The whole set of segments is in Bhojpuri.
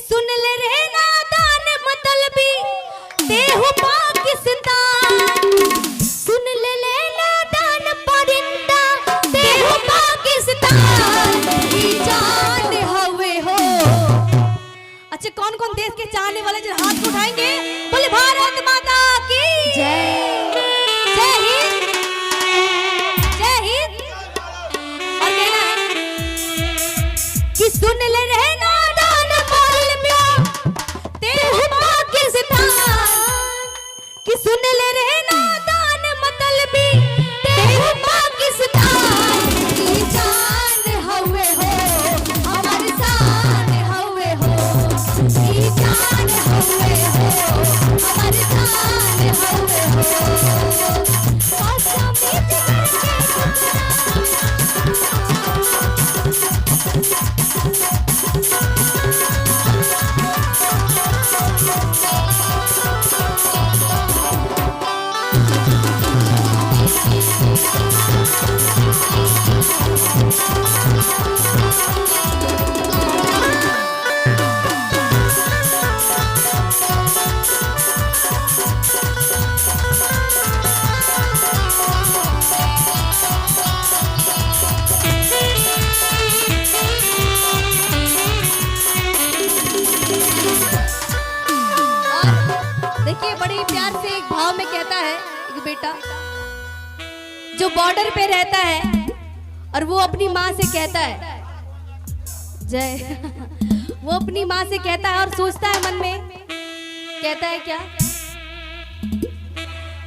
सुन ले रे नादान मतलबी देहु पाकिस्तान, सुन ले नादान परिंदा देहु पाकिस्तान की जान हवे हो। अच्छा कौन कौन देश के चाहने वाले जो हाथ उठाएंगे बोले भारत माता की जय, जय हिंद, जय हिंद। और कहना है कि सुन ले रे नादान मौलवी तेरे पाकिस्तान, कि सुन ले रे नादान मतलबी तेरे पाकिस्तान की जान हवे हो, हमारी शान हवे हो, की जान हवे हो, हमारी शान हवे हो। बेटा जो बॉर्डर पे रहता है और वो अपनी माँ से कहता है जय वो अपनी माँ से कहता है और सोचता है मन में, कहता है क्या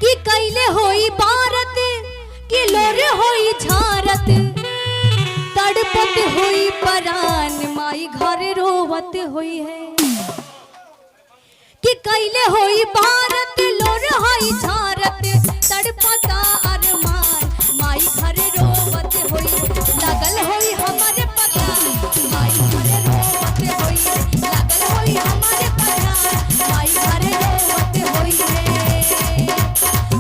कि कैले होई भारत कि लोरे होई झारत, तड़पत होई परान माई घर रोवत होई है, कि कैले होई भारत लोरे होई झारत, तड़पता अरमान माई घर रोवत होई, लगल होई हमारे पता माई घर रोवत होई, लगल होई हमारे पता माई घर रोवत होई है।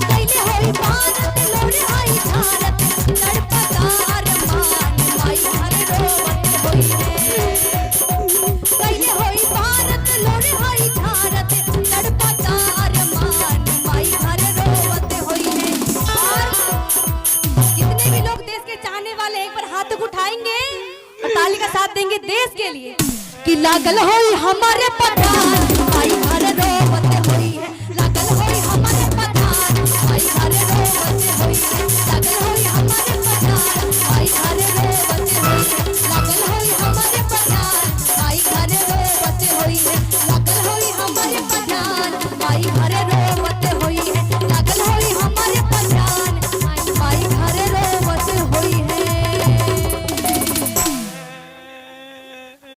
कैले होई भारत लोरे होई झारत, तड़पता अरमान माई घर रोवत होई है। कैले होई भारत लोरे होई झारत, तड़पता अरमान माई घर रोवत होई है। जितने भी लोग देश के चाहने वाले एक बार हाथ उठाएंगे और ताली का साथ देंगे देश के लिए कि लागल होई हमारे पठान